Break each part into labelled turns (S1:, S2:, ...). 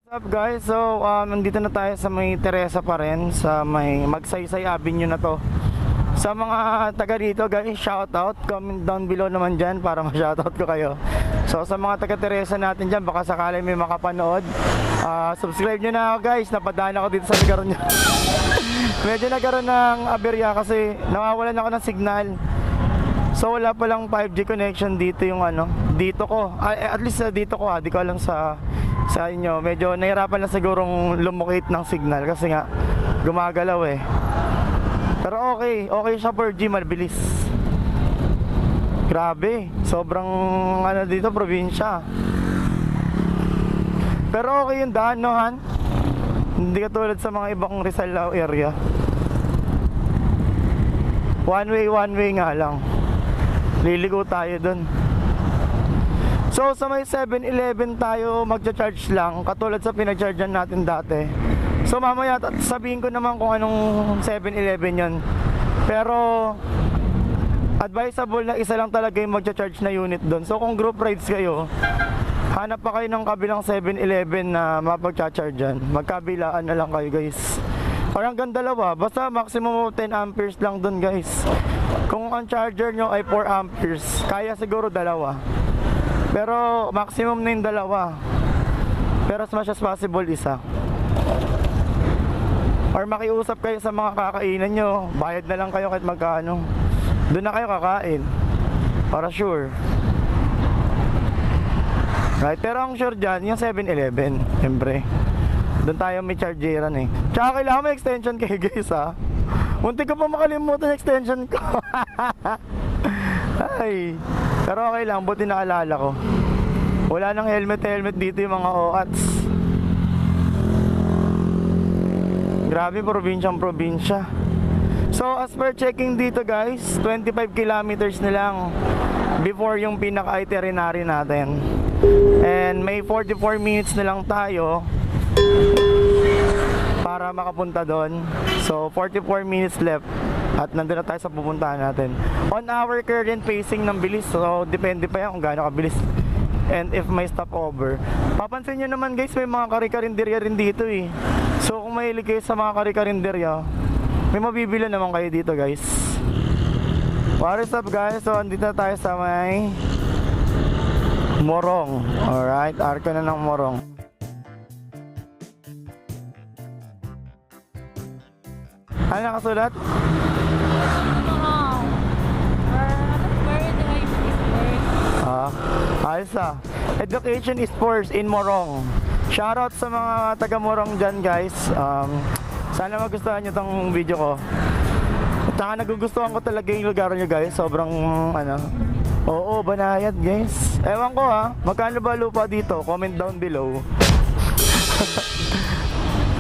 S1: What's up guys? So nandito na tayo sa may Teresa pa rin, sa may Magsaysay Avenue na to. Sa mga taga dito guys, shout out, comment down below naman dyan para ma-shout out ko kayo. So sa mga taga Teresa natin dyan, baka sakali may makapanood, subscribe nyo na ako guys, napadaan ako dito sa lugar nyo. Medyo nagkaroon ng aberya kasi nawawalan ako ng signal. So wala palang 5G connection dito yung dito ko, at least dito ko di ko alam sa inyo. Medyo nahirapan na sigurong lumocate ng signal kasi nga gumagalaw eh. Pero okay siya 4G, mabilis. Grabe, sobrang dito, probinsya. Pero okay yung daan, no Han? Hindi katulad sa mga ibang Rizal area. One way nga lang. Liligo tayo dun. So sa may 7-Eleven tayo magcha-charge lang, katulad sa pinag-chargean natin dati. So mamaya sabihin ko naman kung anong 7-Eleven yun. Pero advisable na isa lang talaga yung magcha-charge na unit doon. So kung group rides kayo, hanap pa kayo ng kabilang 7-Eleven na mapagcha-chargean. Magkabilaan na lang kayo guys. Parang hanggang dalawa, basta maximum 10 amperes lang doon guys. Kung ang charger nyo ay 4 amperes, kaya siguro dalawa. Pero maximum na yung dalawa. Pero as much as possible isa. Or makiusap kayo sa mga kakainan nyo, bayad na lang kayo kahit magkano. Doon na kayo kakain para sure. Right, pero ang sure dyan, yung 7-Eleven, siyempre doon tayo may chargeran eh. Tsaka kailangan may extension kayo guys ha. Munti ko pa makalimutan yung extension ko. Ay, pero okay lang, buti naalala ko. Wala nang helmet dito yung mga OATs. Grabe, probinsya. So as per checking dito guys, 25 kilometers na lang before yung pinaka-itinerary natin. And may 44 minutes na lang tayo para makapunta doon. So 44 minutes left at nandun na tayo sa pupuntahan natin. On our current pacing ng bilis, so depende pa yan kung gaano kabilis and if may stopover. Papansin nyo naman guys, may mga kari-karinderya rin dito eh. So kung mahilig kayo sa mga kari-karinderya, may mabibili naman kayo dito guys. What is up guys? So andito na tayo sa may Morong. Alright, arko na ng Morong. Ano nakasulat? Ayos Education is first in Morong. Shoutout sa mga taga Morong dyan guys. Sana magustuhan nyo tong video ko. At saka nagugustuhan ko talaga yung lugar nyo guys. Sobrang oo, banayad guys. Ewan ko magkano ba lupa dito? Comment down below.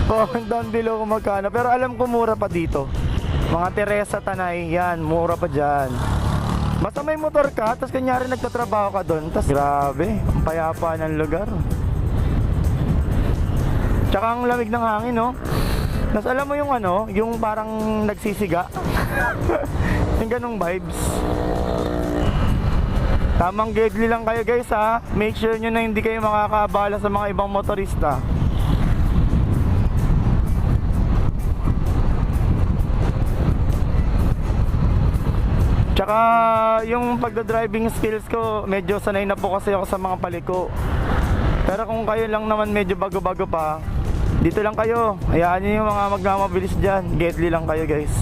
S1: Comment down below kung magkano. Pero alam ko mura pa dito. Mga Teresa, Tanay, yan, mura pa dyan. Basta may motor ka, tapos kanyari nagtatrabaho ka doon, tapos grabe, ang payapa ng lugar. Tsaka ang lamig ng hangin, no? Tapos alam mo yung yung parang nagsisiga. Yung ganong vibes. Tamang gedli lang kayo guys ha. Make sure nyo na hindi kayo makakaabala sa mga ibang motorista. Tsaka yung pagda-driving skills ko, medyo sanay na po kasi ako sa mga paliko. Pero kung kayo lang naman medyo bago-bago pa, dito lang kayo. Hayaan nyo yung mga magmamabilis dyan. Gedli lang kayo guys.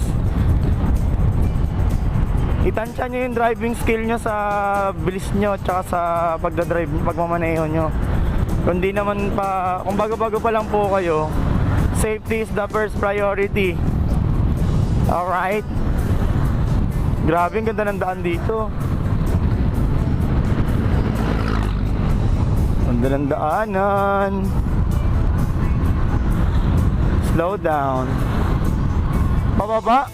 S1: Itansya nyo yung driving skill nyo sa bilis nyo tsaka sa pagdadrive, pagmamaneho nyo. Kung di naman pa, kung bago-bago pa lang po kayo, safety is the first priority. Alright. Grabe, ang ganda ng daan dito. Ganda ng daanan. Slow down. Pababa.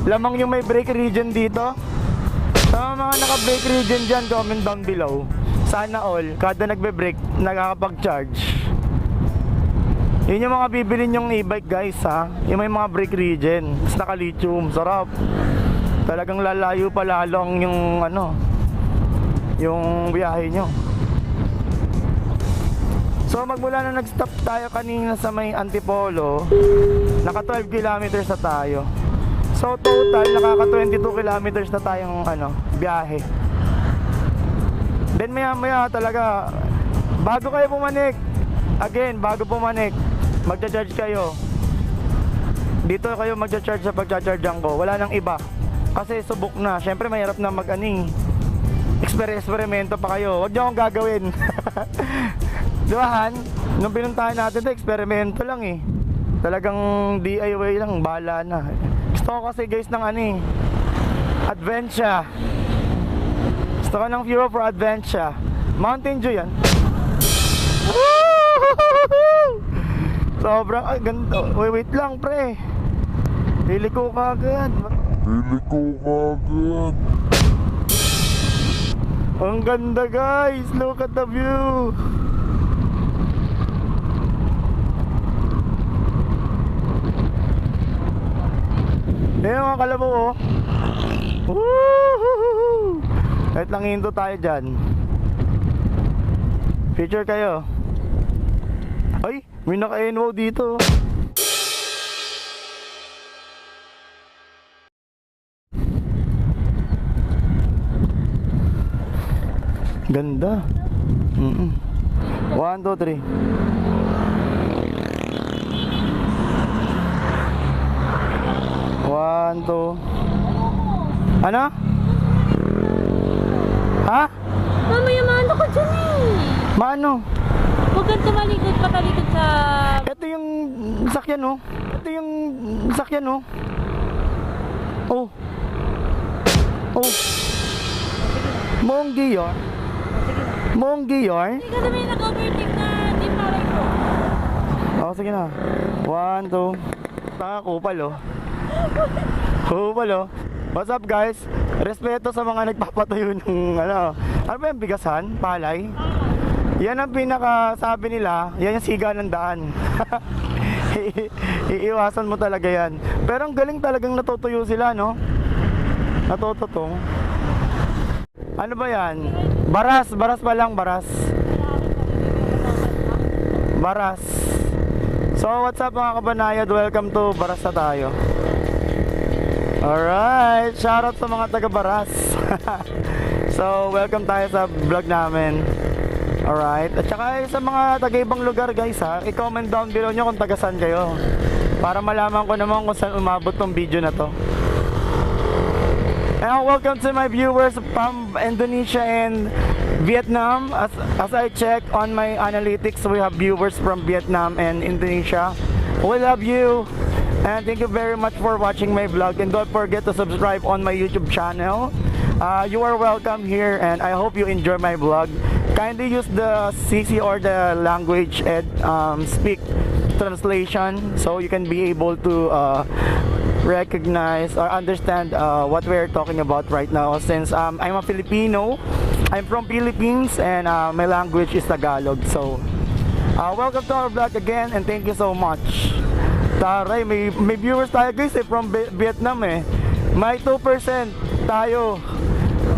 S1: Lamang yung may brake region dito. Sa mga naka-brake region dyan, comment down below. Sana all, kada nagbe-brake, nakakapag-charge. Yun yung mga bibili nyong e-bike guys ha. Yung may mga brake region, tapos naka-lithium, sarap. Talagang lalayo pa lalong yung yung biyahe nyo. So magmula na nag-stop tayo kanina sa may Antipolo, naka 12 kilometers na tayo. So total nakaka 22 kilometers na tayong biyahe. Then maya talaga bago kayo pumanik, magcha-charge kayo. Dito kayo magcha-charge sa pagcha-chargean ko. Wala nang iba. Kasi subok na. Syempre mahirap na eksperimento pa kayo. Huwag niyo akong gagawin. Diba Han? Nung pinuntahan natin ito, eksperimento lang eh. Talagang DIY lang, bahala na. Gusto ko kasi guys ng adventure. Gusto ko ng Fuel for Adventure. Mountain Dew yan. Sobrang ganda. Wait lang pre. Liliko ka agad. Ang ganda guys. Look at the view. Ayan mga kalabaw oh. Woohoo! Kahit lang hinto tayo dyan. Picture kayo. Ay, may naka-NWO dito. Ganda. 1, 2, 3. One, two. Ano? Ha?
S2: Mamaya maano ko dyan eh.
S1: Maano?
S2: Huwag kang tumalikod, patalikod sa...
S1: Ito yung sakyan oh. Oh. Oh. Monggi yun?
S2: Hindi ka na may nag-overtake na di palay ko.
S1: Oh, sige na. 1, 2. Taka kupal oh. What's up guys? Respeto sa mga nagpapatuyo ng ano ba yung bigasan? Palay? Yan ang pinakasabi nila, yan yung siga ng daan. Iiwasan mo talaga yan. Pero ang galing talagang natutuyo sila, no? Natututong. Ano ba yan? Baras pa lang, baras. So what's up mga kabanayad? Welcome to Baras na tayo. Alright, shoutout sa mga taga-Baras. So, welcome tayo sa vlog namin. Alright, at saka sa mga taga-ibang lugar guys ha, i-comment down below nyo kung taga-saan kayo, para malaman ko naman kung saan umabot tong video na to. And welcome to my viewers from Indonesia and Vietnam. As I check on my analytics, we have viewers from Vietnam and Indonesia. We love you. And thank you very much for watching my vlog, and don't forget to subscribe on my YouTube channel. You are welcome here, and I hope you enjoy my vlog. Kindly use the CC or the language speak translation, so you can be able to recognize or understand what we're talking about right now. Since I'm a Filipino, I'm from Philippines, and my language is Tagalog. So welcome to our vlog again, and thank you so much. Taray, may viewers tayo guys from Vietnam eh. May 2% tayo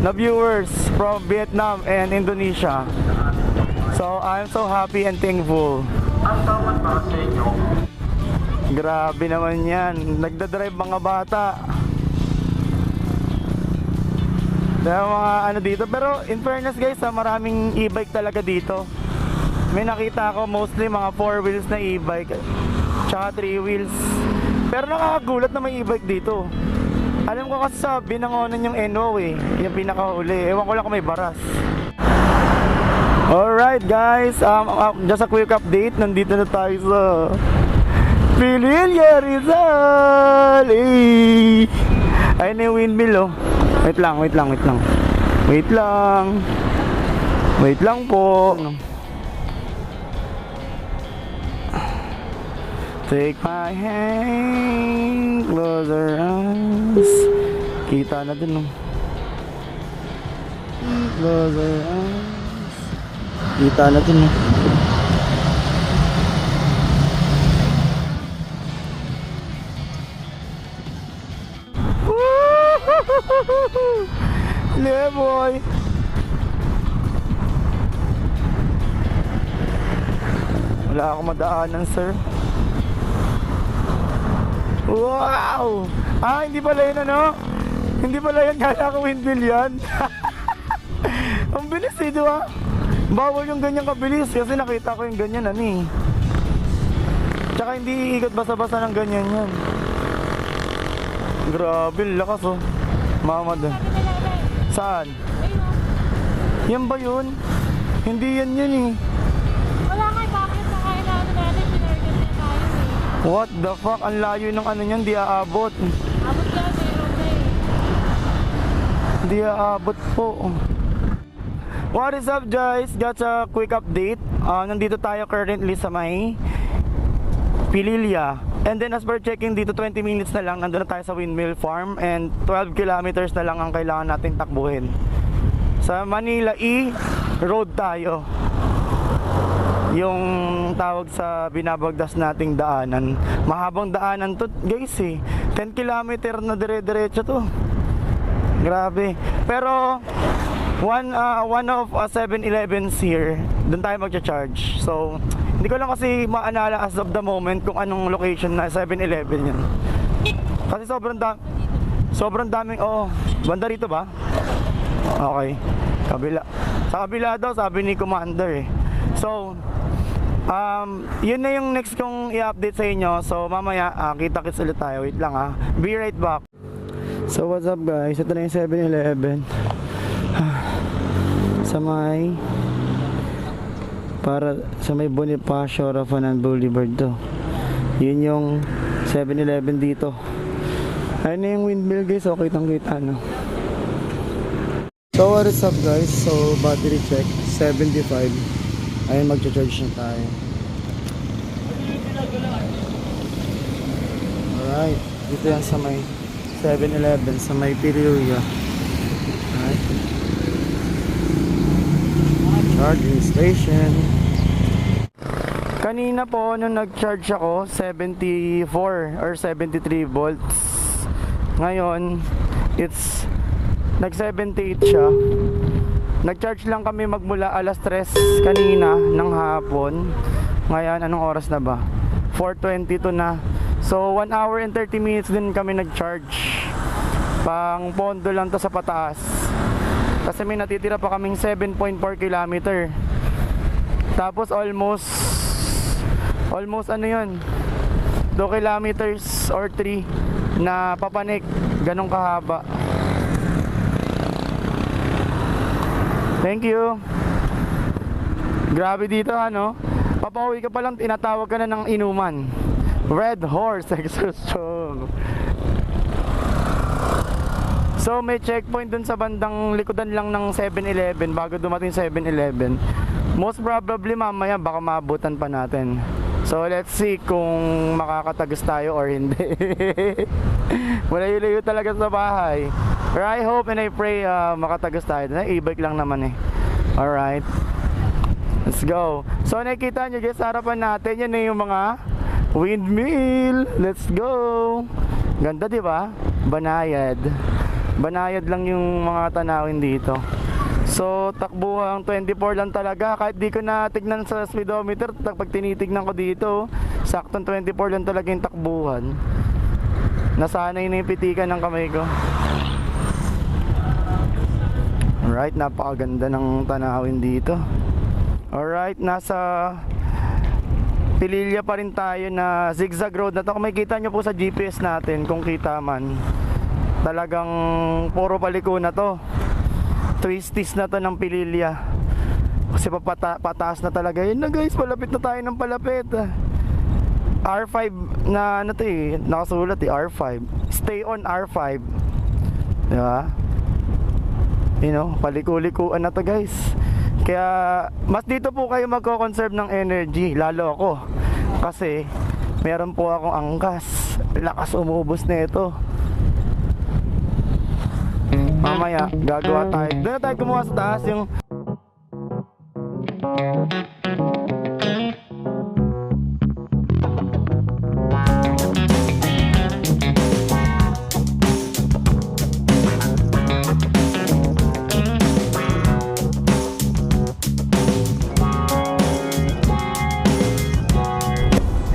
S1: na viewers from Vietnam and Indonesia. So I'm so happy and thankful. Grabe naman yan. Nagdadrive mga bata. Kaya mga dito. Pero in fairness guys, maraming e-bike talaga dito. May nakita ako mostly mga 4 wheels na e-bike, tsaka 3 wheels. Pero nakakagulat na may e-bike dito. Alam ko kasi sa Binangonan yung NO eh, yung pinakahuli. Ewan ko lang kung may baras. Alright guys, just a quick update. Nandito na tayo sa Pililla, Rizal. Ayun na yung windmill oh. Wait lang po. Take my hand, close our eyes. Kita na dun, no? Close our eyes. Kita na dun, no? Yeah, boy. Wala akong madaanan, sir. Wow! Ah, hindi pala yun ano? Hindi pala yan, kaya ko windmill yan. Ang bilis eh, di ba? Bawal yung ganyan kabilis kasi nakita ko yung ganyan ano eh. Tsaka hindi iikot basa-basa ng ganyan yan. Grabe, lakas oh. Mama doon. Saan? Yan ba yun? Hindi yan yun eh.
S2: Wala nga, bakit na kaya na ano natin, pinargan na tayo eh.
S1: What the fuck? Ang layo ng ano niyan, di aabot.
S2: Abot ka, meron na eh.
S1: Di aabot po. What is up guys? Got a quick update. Nandito tayo currently sa may Pililya. And then as per checking dito 20 minutes na lang nandun na tayo sa Windmill Farm and 12 kilometers na lang ang kailangan natin takbuhin. Sa Manila E Road tayo. Yung tawag sa binabagdas nating daanan. Mahabang daanan to guys eh. 10 kilometer na dire-diretso to. Grabe. Pero one of 7-Elevens here, doon tayo magcha-charge. So, hindi ko lang kasi maalala as of the moment kung anong location na 7-Eleven yun. Kasi sobrang daming, banda rito ba? Okay, kabila. Sa kabila daw, sabi ni Commander eh. So, yun na yung next kong i-update sa inyo. So, mamaya, kita-kits ulit tayo. Wait lang Be right back. So, what's up guys? Ito na yung 7-Eleven. Sa may Bonifacio Rafanan Boulevard to. Yun yung 7-Eleven dito. Ayun na yung windmill guys. Okay, kitang-kita no. So what is up guys? So battery check 75. Ayun, magcha-charge na tayo. Alright, dito yan sa may 7-Eleven sa may Pililya. Alright, charging station. Kanina po nung nag-charge ako 74 or 73 volts. Ngayon it's nag-78 siya. Nag-charge lang kami magmula alas 3 kanina ng hapon. Ngayon anong oras na ba? 4:22 na. So 1 hour and 30 minutes din kami nag-charge. Pang pondo lang to sa pataas. Kasi may natitira pa kaming 7.4 kilometer. Tapos almost ano yun, 2 kilometers or 3 na papanik. Ganong kahaba. Thank you. Grabe dito ano. Papauwi ka pa lang, tinatawag ka na ng inuman. Red Horse Exhaustion. So may checkpoint dun sa bandang likodan lang ng 7-Eleven bago dumating 7-Eleven. Most probably mamaya baka maabutan pa natin. So let's see kung makakatagos tayo or hindi. Malayo-layo talaga sa bahay. But I hope and I pray makatagos tayo. E-bike lang naman eh. Alright, let's go. So nakikita nyo guys, harapan natin yan na yung mga windmill. Let's go. Ganda diba? Banayad. Banayad lang yung mga tanawin dito. So takbuhang 24 lang talaga. Kahit di ko na tignan sa speedometer, pag tinitignan ko dito, saktong 24 lang talaga yung takbuhan. Nasanay na yung pitikan ng kamay ko. Alright, napakaganda ng tanawin dito. Alright, nasa Pililya pa rin tayo na zigzag road na to. Kung makikita nyo po sa GPS natin, kung kita man, talagang puro paliko na to. Twisties na to ng Pililya. Kasi pataas na talaga. Yun na guys, palapit na tayo ng palapit. R5 na ano to eh, nakasulat eh, R5. Stay on R5. Diba? You know, paliko-likuan na to guys. Kaya mas dito po kayo magko-conserve ng energy, lalo ako. Kasi meron po akong angkas. Lakas umubos na ito. Mamaya gagawa tayo. Doon na tayo gumawa sa taas yung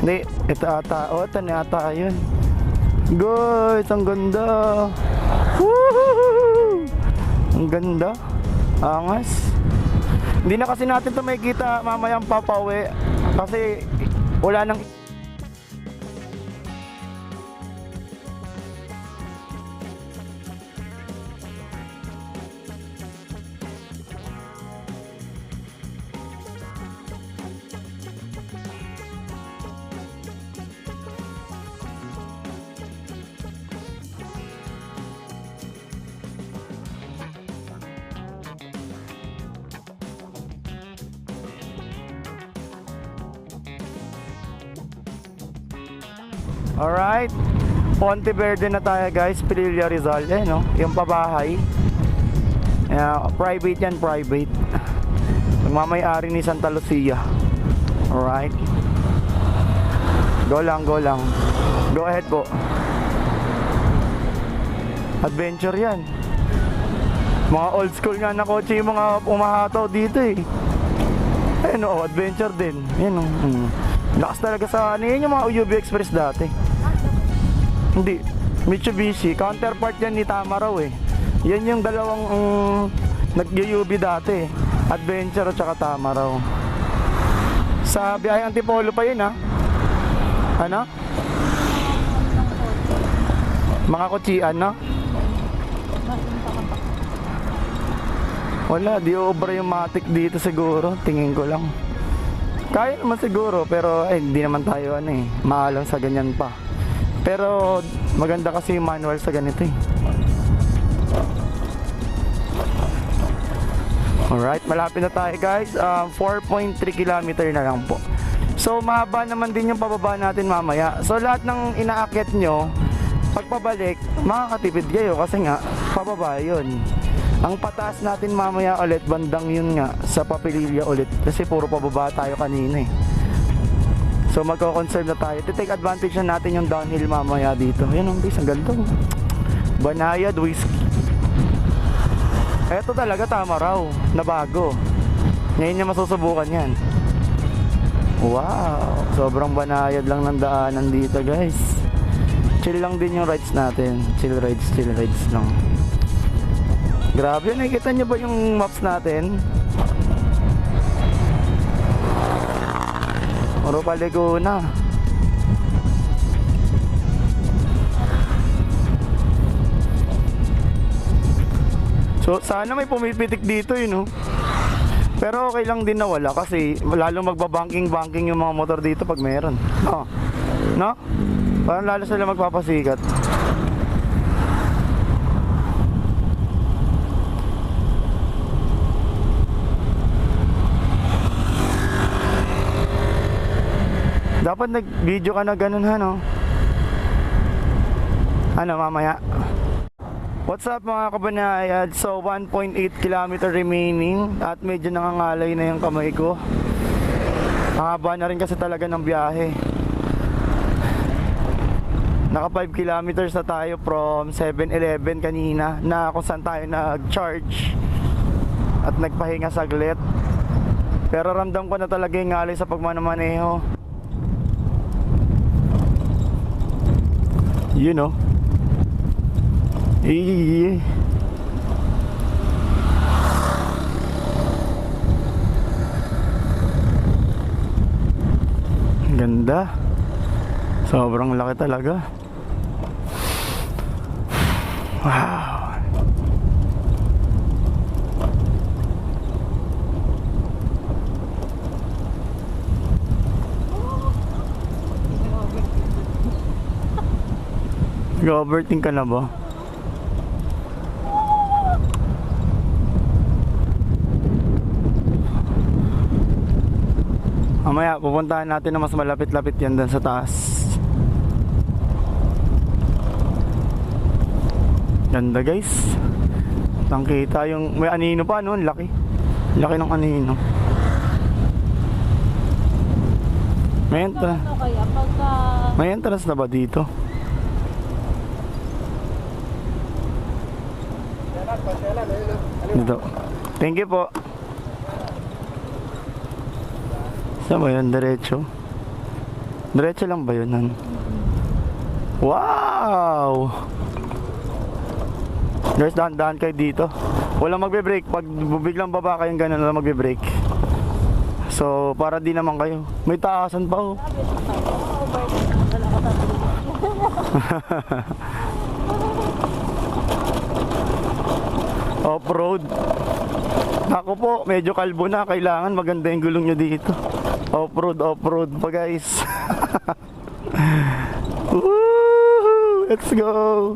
S1: Hindi, ito ata. O, ito na ata yun. Guys, ang ganda. Woohoo! Ang ganda. Angas. Hindi na kasi natin ito makikita mamayang papauwi. Kasi wala nang... Alright, Ponte Verde na tayo guys, Pililla Rizal, no? Yung pabahay. Private yan, private. Magmamay-ari ni Santa Lucia. Alright. Go lang, go lang. Go ahead po. Adventure yan. Mga old school nga na kotse yung mga umahataw dito eh. Ayun o, adventure din. Yan o. Lakas talaga sa ano yun yung mga UB Express dati. Hindi, Mitsubishi, counterpart yan ni Tamaraw eh. Yan yung dalawang nag-UB dati, Adventure at saka Tamaraw. Sa biyahe Antipolo pa yun ha. Ano? Mga kotsian no? Wala, di obra yung matik dito siguro, tingin ko lang. Kaya naman siguro, pero hindi naman tayo ano eh, maalam sa ganyan pa. Pero maganda kasi yung manual sa ganito eh. Alright, malapit na tayo guys. 4.3 kilometer na lang po. So mahaba naman din yung pababa natin mamaya. So lahat ng inaakyat nyo, pagpabalik, makakatipid kayo kasi nga, pababa yun. Ang pataas natin mamaya ulit, bandang yun nga, sa Papililla ulit. Kasi puro pababa tayo kanina eh. So magko-conserve na tayo. Take advantage na natin yung downhill mamaya dito. Ayan ang guys, ang ganda. Banayad whiskey. Eto talaga Tamaraw na bago. Ngayon niya masusubukan yan. Wow, sobrang banayad lang ng daanan dito guys. Chill lang din yung rides natin. Chill rides lang. Grabe, nakikita niyo ba yung maps natin? Puro paligo na. So sana may pumipitik dito no? Pero okay lang din na wala kasi lalo magbabanking yung mga motor dito pag meron. No? Parang lalo sila magpapasikat. Dapat nag-video ka na ganun ha, no? Ano, mamaya? What's up mga kabanayad? So, 1.8 km remaining at medyo nangangalay na yung kamay ko. Mahaba na rin kasi talaga ng biyahe. Naka 5 kilometers na tayo from 7-Eleven kanina na kung saan tayo nag-charge at nagpahinga saglit. Pero ramdam ko na talaga yung ngalay sa pagmamaneho. You know. Ganda. Sobrang laki talaga. Wow. Nag-overthink ka na ba? Mamaya pupuntahan natin na mas malapit-lapit yan dun sa taas. Ganda guys. Tangkita yung may anino pa no, laki. Laki ng anino. May entrance na ba dito? Dito. Thank you po. Saan ba yan? Diretso? Diretso lang ba yun? Han? Wow! Guys, dahan-dahan kayo dito. Walang magbe-brake. Pag biglang baba kayong ganun, walang magbe-brake. So, para di naman kayo. May taasan pa oh. Off-road. Ako po, medyo kalbo na. Kailangan maganda yung gulong nyo dito. Off-road pa guys. Woo! Let's go!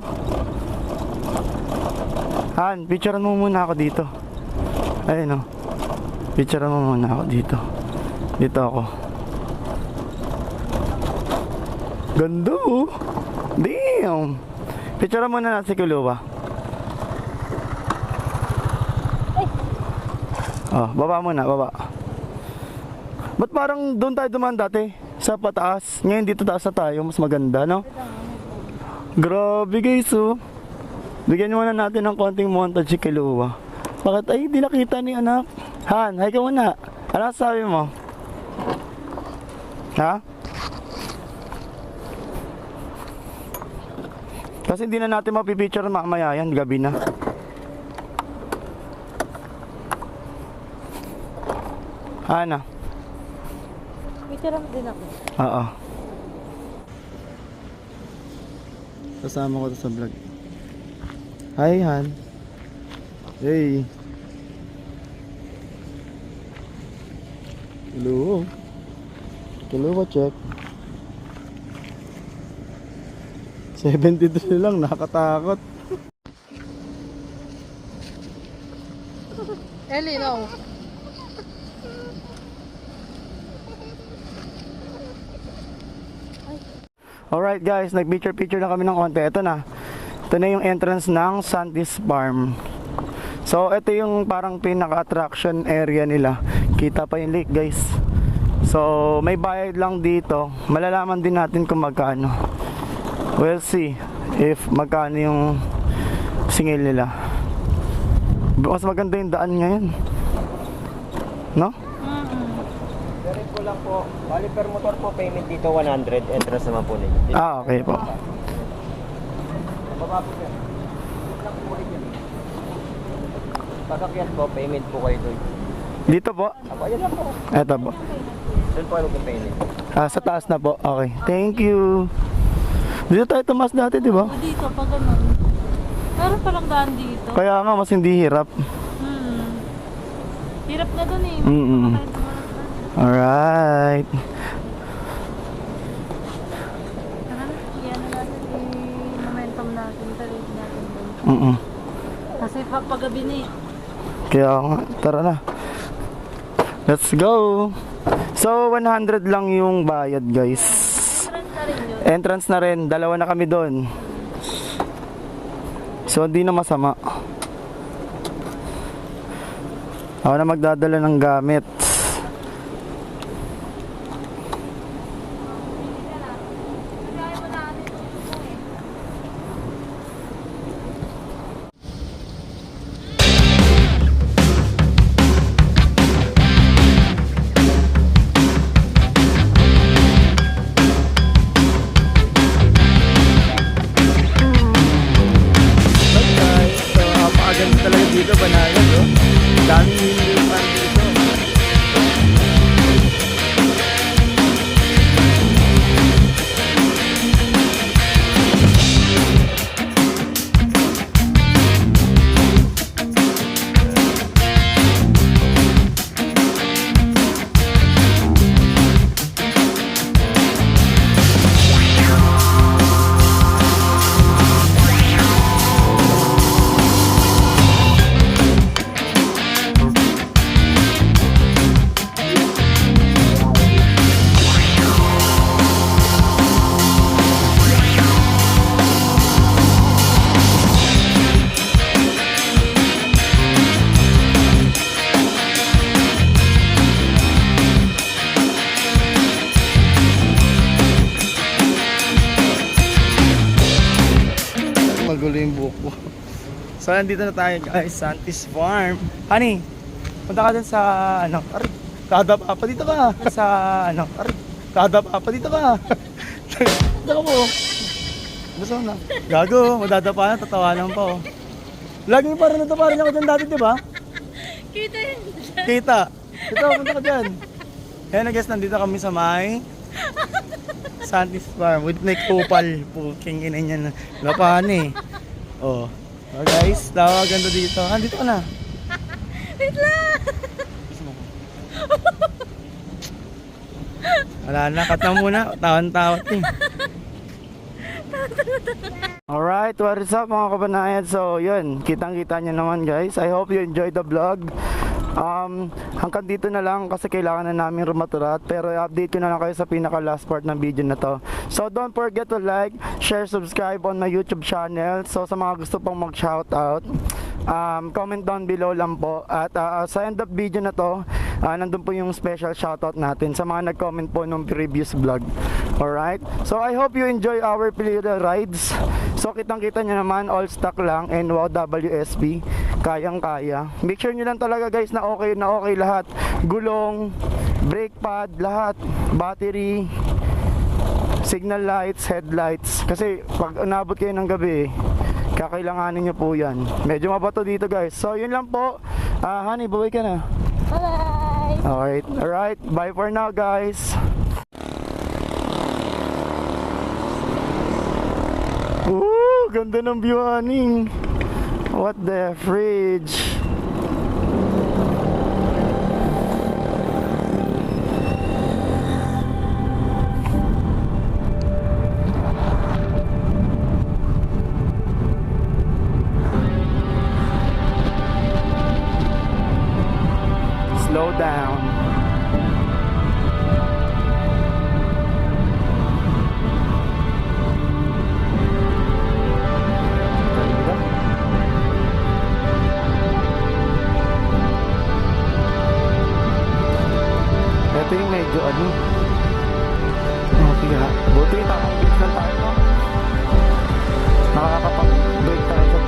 S1: Han, picturean mo muna ako dito. Ayun o. Picturean mo muna ako dito. Dito ako. Ganda oh. Damn. Picturean muna natin si Kuluwa. Oh, baba muna, baba. Ba't parang doon tayo dumaan dati? Sa pataas. Ngayon dito taas na tayo. Mas maganda, no? Grabe guys, oh. Bigyan muna natin ng konting montage si Kuluwa. Bakit? Ay, di nakita ni anak. Han, hi ka muna. Ano sabi mo? Ha? Kasi hindi na natin mapipicture mamaya yan. Gabi na. Ana?
S2: Picture mo din ako.
S1: Oo. Kasama ko to sa vlog. Hi, Han. Hey. Hello. Hello, check. 72 lang, nakatakot.
S2: Ellie, no.
S1: Alright guys, nag-picture na kami ng konti. Ito na. Ito na yung entrance ng Santis Farm. So ito yung parang pinaka-attraction area nila. Kita pa yung lake guys. So may bayad lang dito. Malalaman din natin kung magkano. We'll see if magkano yung singil nila. Mas maganda yung daan ngayon. No?
S3: Direct ko lang po. Bali per motor po payment dito 100. Entrance naman po ninyo.
S1: Ah, okay po.
S3: Baba po yan. Lang po ulit yan. Sasakyan po, payment po kayo doon.
S1: Dito po.
S3: Ako, ayan lang po.
S1: Eto po.
S3: Doon po kayo mag-payment.
S1: Ah, sa taas na po. Okay. Thank you. Dito tayo tumas dati, di ba?
S2: Dito, pag ganun. Meron palang daan dito.
S1: Kaya nga, mas hindi hirap.
S2: Hirap na dun eh.
S1: Mm-mm. Alright.
S2: Iyan na natin momentum natin. Talit natin dun.
S1: Mm-mm.
S2: Kasi pagabi na eh.
S1: Kaya nga, tara na. Let's go. So, 100 lang yung bayad, guys.
S2: Entrance na rin yun.
S1: Entrance na rin. Dalawa na kami doon. So, hindi na masama. Ako na magdadala ng gamit. Napakaganda talaga dito, Banayan, no? Daming nilipan dito. Magulo yung buhok ko. So, nandito na tayo guys, Santis Farm. Honey, punta ka dun sa, ano, kada pa dito ka. Sa, ano, Dadapa pa dito ka. Dito ka po. Gusto na. Gago, madadapa na, tatawanan pa oh. Laging parang nataparin ako dyan dati, di ba?
S2: Kita yun.
S1: Kita. Ito, punta ka dyan. Kaya na guys, nandito kami sa may Santis Farm with Nick Kupal. Puking ina niya na. Lapahan eh. Oh. So guys, tawag ganda dito. Dito ka na.
S2: Wait lang.
S1: Wala na, cut na muna. Tawan-tawat eh. Alright, what is up mga kabanayan? So yun, kitang-kita nyo naman guys. I hope you enjoyed the vlog. Hanggang dito na lang kasi kailangan na namin rumaturat. Pero update ko na lang kayo sa pinaka last part ng video na to. So don't forget to like, share, subscribe on my YouTube channel. So sa mga gusto pong mag shoutout, comment down below lang po. At sa end of video na to, nandun po yung special shoutout natin sa mga nag-comment po nung previous vlog. Alright, so I hope you enjoy our Pilira rides. So kitang-kita nyo naman, all stock lang and wow, WSP, kayang-kaya. Make sure nyo lang talaga guys na okay lahat. Gulong, brake pad, lahat, battery, signal lights, headlights. Kasi pag inabot kayo ng gabi, kakailanganin nyo po yan. Medyo mabato dito guys. So yun lang po. Honey, buhay ka na.
S2: Bye.
S1: Alright, bye for now guys. Ooh, ganda ng view, aning. What the fridge. Slow down. Ito yung medyo ano. Okay ha. Buti tamang bilis lang tayo, no? Nakakapag-break tayo sa...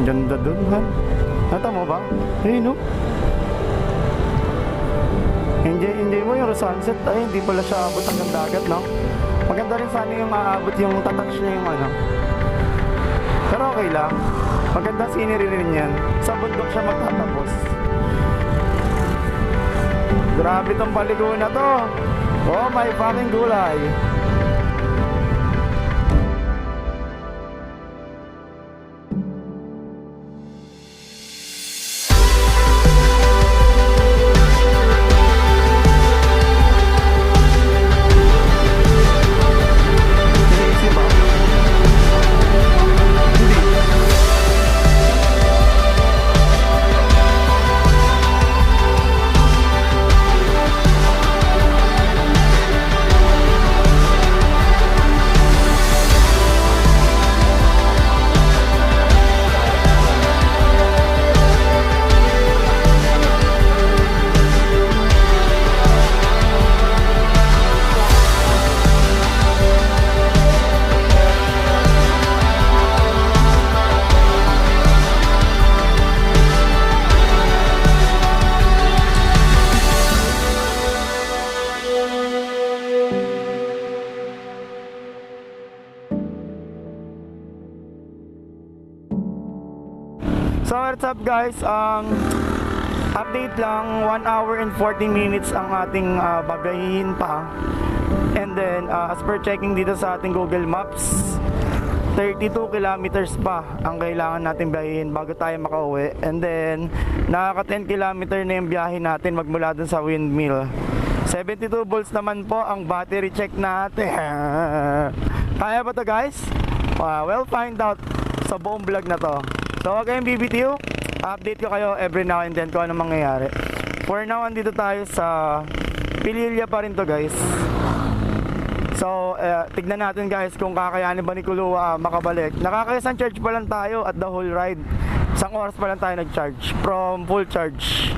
S1: Ganda dun, ha? Nata mo ba? Hey, no? Enjoy mo yung sunset. Ay, hindi pala siya abot hanggang dagat, no? Maganda rin sana yung maabot yung tatouch niya yung ano. Pero okay lang. Maganda scenery rin yan. Sa bundok siya magtatapos. Grabe tong paligo na to. Oh my fucking gulay. So what's up guys, update lang, 1 hour and 40 minutes ang ating babayin pa. And then, as per checking dito sa ating Google Maps, 32 kilometers pa ang kailangan natin biyahin bago tayo makauwi. And then, nakaka 10 kilometer na yung biyahe natin magmula dun sa windmill. 72 volts naman po ang battery check natin. Kaya ba to guys? We'll find out sa buong vlog na to. So huwag kayong BBTU. Update ko kayo every now and then kung anong mangyayari. For now, andito tayo sa Pililla pa rin to guys. So, tignan natin guys kung kakayanin ba ni Kulua makabalik. Nakaka-isang charge pa lang tayo at the whole ride. Isang oras pa lang tayo nag-charge from full charge.